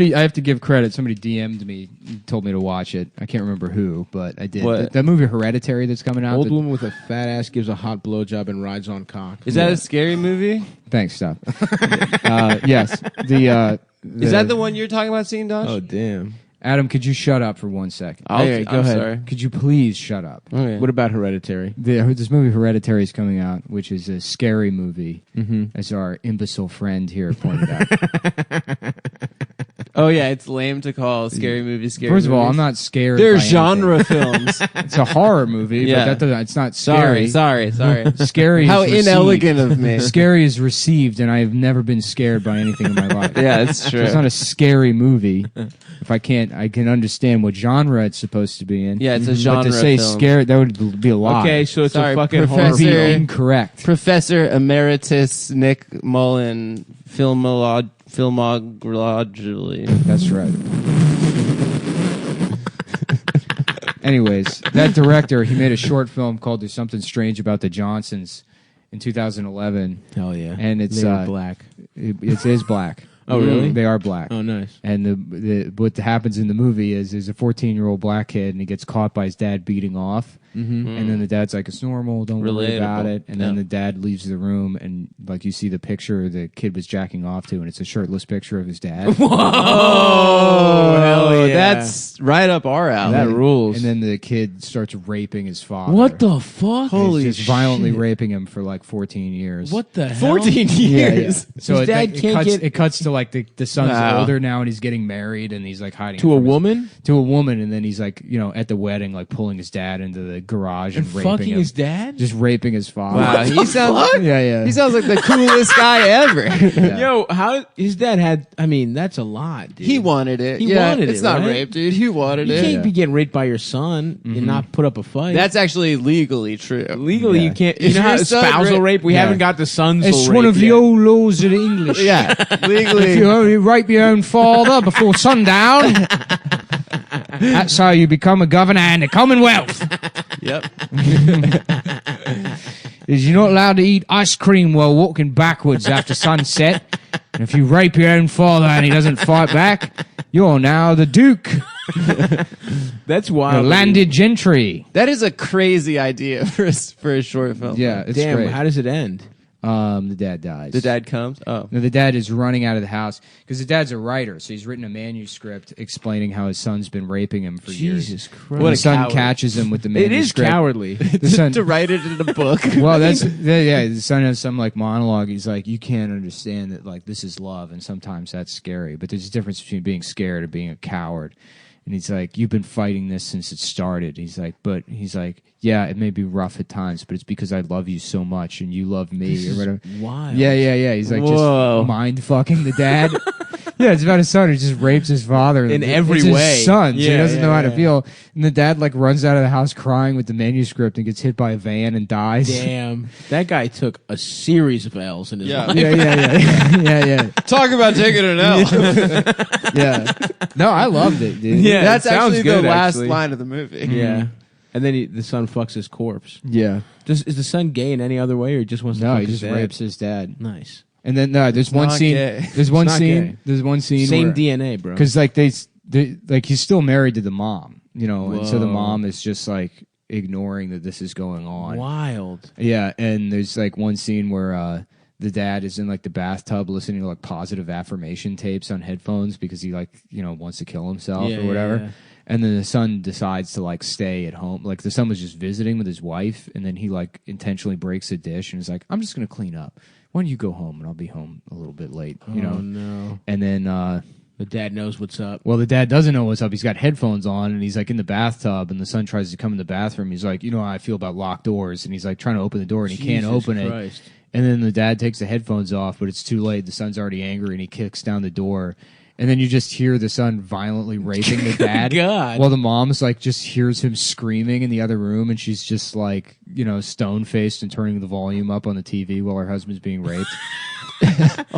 I have to give credit. Somebody DM'd me, told me to watch it. I can't remember who, but I did. What? That movie Hereditary that's coming out. Old woman with a fat ass gives a hot blowjob and rides on cock. Is that a scary movie? Thanks, stop. Yes. Is that the one you're talking about, seeing, Dosh? Oh, damn. Adam, could you shut up for 1 second? Go I'm ahead. sorry. Could you please shut up? Okay. What about Hereditary? This movie Hereditary is coming out, which is a scary movie, Mm-hmm. as our imbecile friend here pointed out. Oh, yeah, it's lame to call scary movies scary First of all, movies. I'm not scared. They're by genre anything. films. It's a horror movie, Yeah. but that doesn't. It's not scary. Sorry. Scary. How is received. inelegant of me. Scary is received, and I have never been scared by anything in my life. Yeah, it's So true. it's not a scary movie. If I can understand what genre it's supposed to be in. Yeah, it's a But genre to say film. scary, that would be a lie. Okay, so it's Sorry, a fucking That horror would be Professor- film. incorrect. Professor Emeritus Nick Mullen, filmologically. That's right. Anyways, that director, he made a short film called "There's Something Strange About the Johnsons" in 2011, Hell yeah. and it's They were black. It is black. Oh, really? They are black. Oh, nice. And what happens in the movie is there's a 14-year-old black kid, and he gets caught by his dad beating off. Mm-hmm. And then the dad's like, it's normal, don't worry about Relatable. it. And then Yeah. the dad leaves the room, and like you see the picture the kid was jacking off to, and it's a shirtless picture of his dad. Oh, hell yeah. That's right up our alley. That rules. And then the kid starts raping his father. What the fuck? He's just violently raping him for like 14 years. What the hell? 14 Yeah, years. yeah. So His dad can't it cuts to like the son's Wow. older now, and he's getting married, and he's like hiding To it a from his- woman? to a woman, and then he's like, at the wedding, like pulling his dad into the garage and raping Fucking him. his dad? Just raping his father. Wow, he sounds Yeah. he sounds like the coolest guy ever. Yeah. Yo, how his dad had? I mean, that's a lot, dude. He wanted it. He yeah, wanted it's it, not right? rape, dude. He wanted You it. can't be getting raped by your son and not put up a fight. That's actually legally true. legally Yeah. you can't. You If know how your son spousal rape? We Yeah. haven't got the sons. It's one of the old laws of the English. Yeah, If legally. you only rape your own father before sundown, that's how you become a governor in the Commonwealth. Yep. Is you're not allowed to eat ice cream while walking backwards after sunset. And if you rape your own father and he doesn't fight back, you're now the Duke, That's the wild. landed gentry. That is a crazy idea for a short film. Yeah, it's Damn. great. How does it end? The dad dies. The dad comes. Oh. No, the dad is running out of the house because the dad's a writer, so he's written a manuscript explaining how his son's been raping him for years. Jesus Christ! When What the a son coward. catches him with the It manuscript. is cowardly. The son, To write it in a book. well, the son has some like monologue. He's like, you can't understand that like this is love, and sometimes that's scary. But there's a difference between being scared and being a coward. And he's like, you've been fighting this since it started. He's like, yeah, it may be rough at times, but it's because I love you so much and you love me or whatever. Wild. Yeah. He's like Whoa. just mind fucking the dad. Yeah, it's about his son who just rapes his father In It's every his way. son, so he Yeah, doesn't know how to yeah. feel. And the dad like runs out of the house crying with the manuscript and gets hit by a van and dies. Damn. That guy took a series of L's in his Yeah. life. Yeah. Talk about taking an L. Yeah. No, I loved it, dude. Yeah. That's it sounds actually good, the last actually. line of the movie. Yeah. And then the son fucks his corpse. Yeah. Is the son gay in any other way, or he just wants to No, fuck he his just dad? rapes his dad. Nice. And then there's one not scene. gay. There's one It's not scene. gay. There's one scene. Same where, DNA, bro. because like they like he's still married to the mom, and so the Whoa. mom is just like ignoring that this is going on. Wild. Yeah, and there's like one scene where the dad is in like the bathtub listening to like positive affirmation tapes on headphones because he like wants to kill himself Yeah, or whatever. yeah. And then the son decides to like stay at home. Like the son was just visiting with his wife, and then he like intentionally breaks a dish and is like, "I'm just gonna clean up. Why don't you go home and I'll be home a little bit late?" Oh, no. And then The dad knows what's up. well, the dad doesn't know what's up. He's got headphones on, and he's like in the bathtub, and the son tries to come in the bathroom. He's like, how I feel about locked doors, and he's like trying to open the door, and he can't Jesus open Christ. it. And then the dad takes the headphones off, but it's too late. The son's already angry, and he kicks down the door. And then you just hear the son violently raping the dad. God. While the mom's like just hears him screaming in the other room, and she's just like, stone faced and turning the volume up on the TV while her husband's being raped.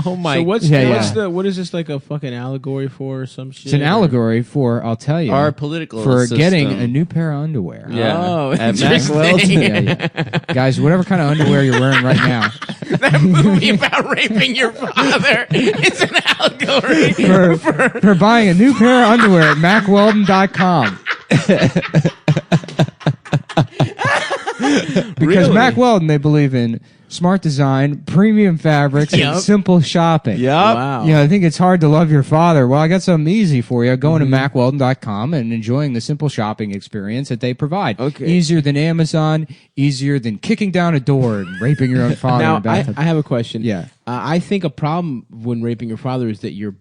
Oh my. So what is this like a fucking allegory for or some shit? It's an allegory for, I'll tell you, Our political for system. getting a new pair of underwear. Yeah. Oh, At interesting. Maxwell's. Yeah. Guys, whatever kind of underwear you're wearing right now, That movie about raping your father is an allegory for buying a new pair of underwear at MacWeldon.com. Because Really? Mack Weldon, they believe in smart design, premium fabrics, Yep. and simple shopping. Yep. Wow. You know, I think it's hard to love your father. Well, I got something easy for you. Going to MacWeldon.com and enjoying the simple shopping experience that they provide. Okay. Easier than Amazon, easier than kicking down a door and raping your own father. Now, in a bathtub. I have a question. Yeah. I think a problem when raping your father is that your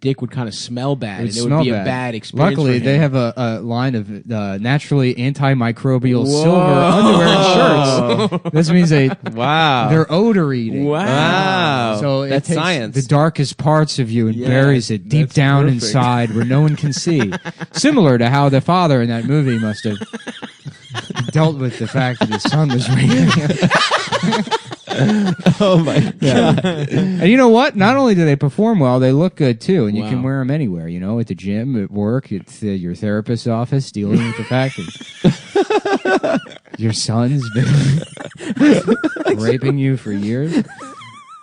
dick would kind of smell bad, and it smell would be a bad experience. Luckily, for they him. have a line of naturally antimicrobial Whoa. silver underwear and shirts. This means Wow. they're odor eating. Wow. So it That's takes science. the darkest parts of you and Yes, buries it deep that's down perfect. inside where no one can see. Similar to how the father in that movie must have dealt with the fact that his son was raping him. Oh my god. And you know what? Not only do they perform well, they look good too, and you Wow. can wear them anywhere. You know, at the gym, at work, at your therapist's office, dealing with the fact that your son's been raping you for years.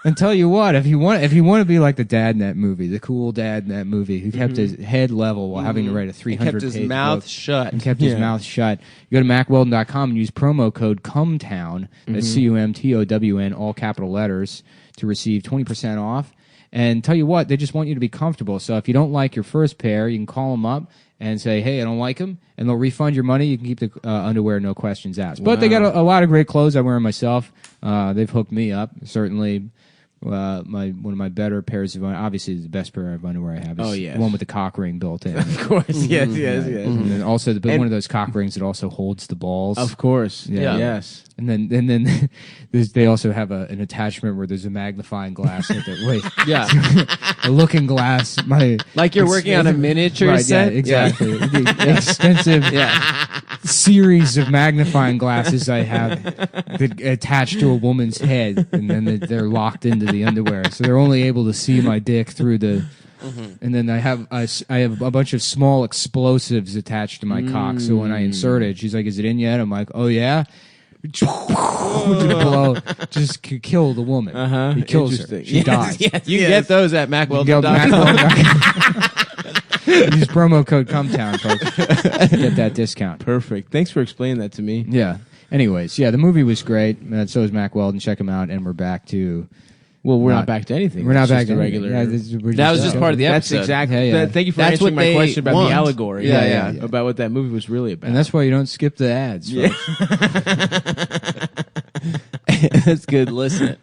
And tell you what, if you want to be like the dad in that movie, the cool dad in that movie who kept his head level while having to write a 300 Kept his page mouth book shut. and kept his mouth shut. You go to MacWeldon.com and use promo code Cumtown, that's CUMTOWN, all capital letters, to receive 20% off. And tell you what, they just want you to be comfortable. So if you don't like your first pair, you can call them up and say, hey, I don't like them, and thell refund your money. You can keep the underwear, no questions asked. But they got a lot of great clothes. I wear them myself. They've hooked me up, certainly. One of my better pairs of obviously the best pair of underwear I have is yes. the one with the cock ring built in. Of course, yes. And then also one of those cock rings that also holds the balls. Of course, Yeah. yes. And then they also have an attachment where there's a magnifying glass with it. Wait, Yeah. a looking glass. Like you're working on a miniature right, set? Yeah, exactly. The extensive series of magnifying glasses I have that attach to a woman's head, and then they're locked into the underwear, so they're only able to see my dick through the. And then I have a bunch of small explosives attached to my cock, so when I insert it, she's like, "Is it in yet?" I'm like, "Oh yeah." Just kill the woman. He kills her. Interesting. She dies. Yes, you can get those at You go MacWeldon.com. MacWeldon.com. Use promo code Cumtown, folks. Get that discount. Perfect. Thanks for explaining that to me. Yeah. Anyways, yeah, the movie was great. So is Mack Weldon. Check him out. And we're back to. Well, we're not back to anything. We're not It's back just to a regular. Yeah, That was just part of the That's episode. exactly. Yeah, yeah. Thank you for That's answering what my they question about want. the allegory. Yeah, yeah. About what that movie was really about. And that's why you don't skip the ads. Folks. That's good listening.